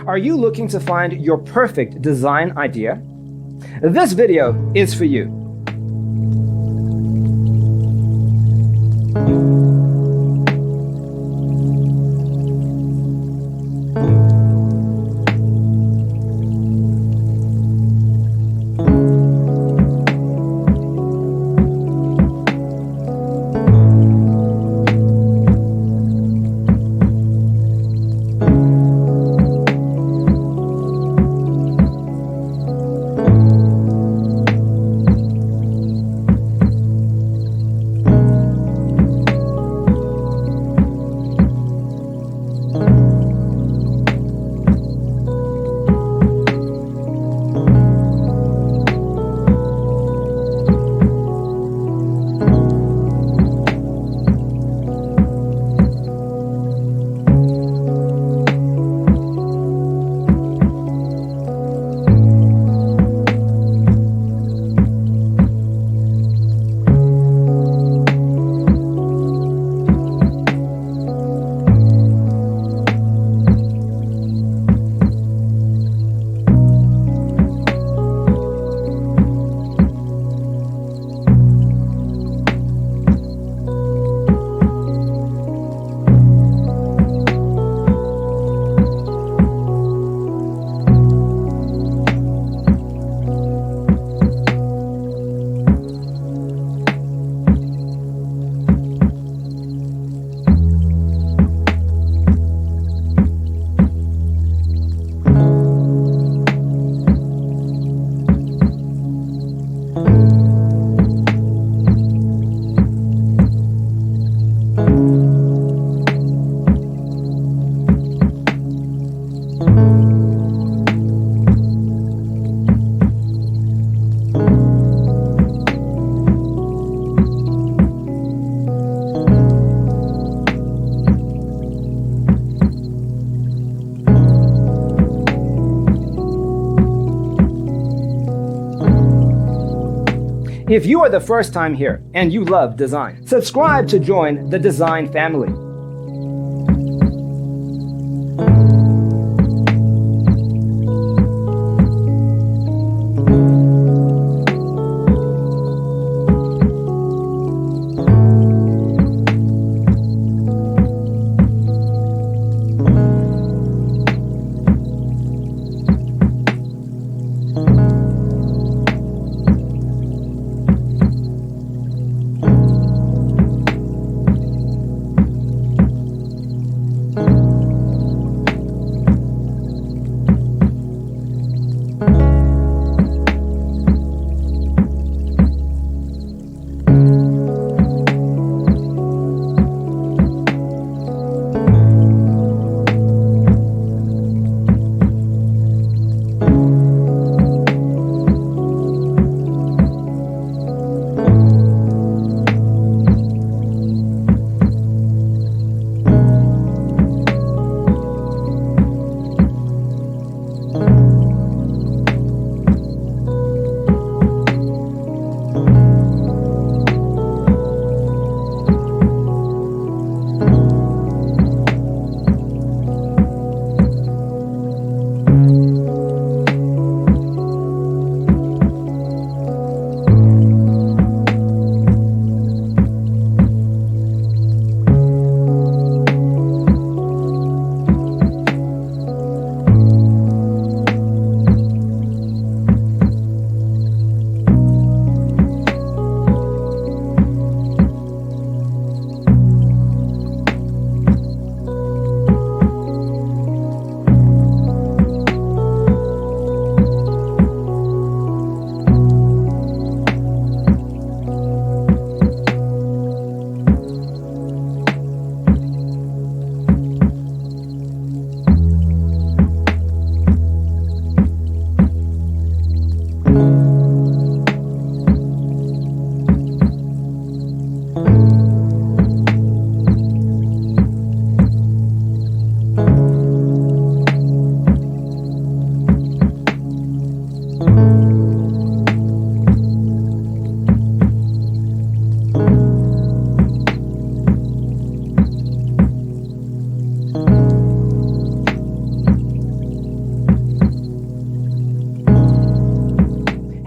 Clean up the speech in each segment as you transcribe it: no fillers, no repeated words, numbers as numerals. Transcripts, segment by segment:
Are you looking to find your perfect design idea? This video is for you. If you are the first time here and you love design, subscribe to join the design family.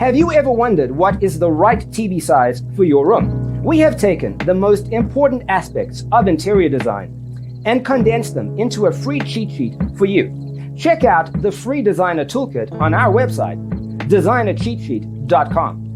Have you ever wondered what is the right TV size for your room? We have taken the most important aspects of interior design and condensed them into a free cheat sheet for you. Check out the free designer toolkit on our website, designercheatsheet.com.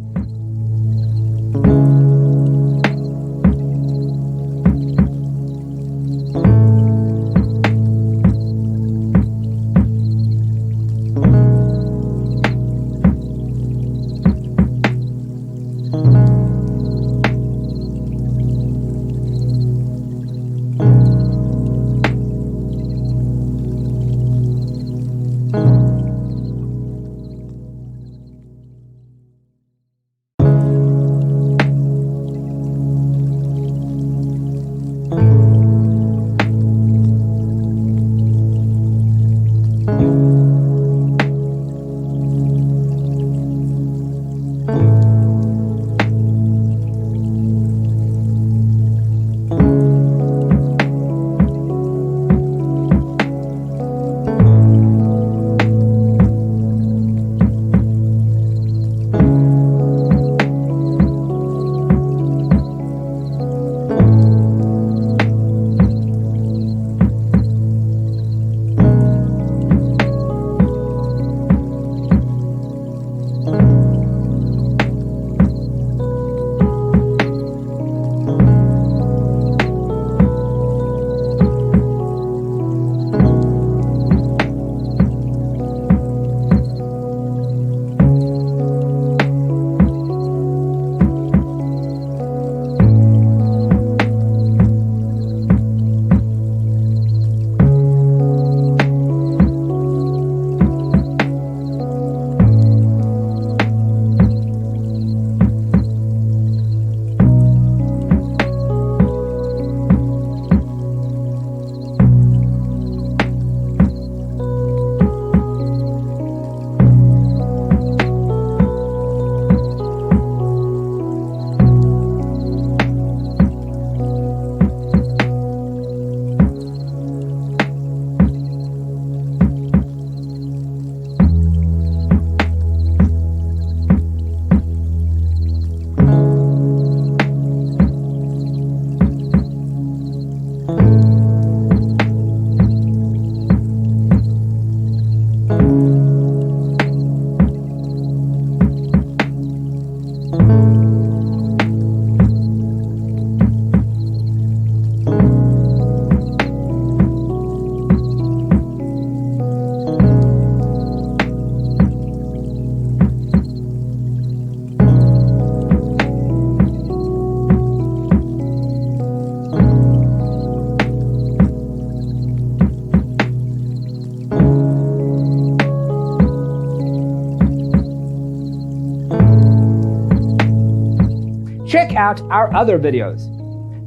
Check out our other videos.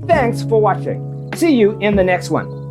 Thanks for watching. See you in the next one.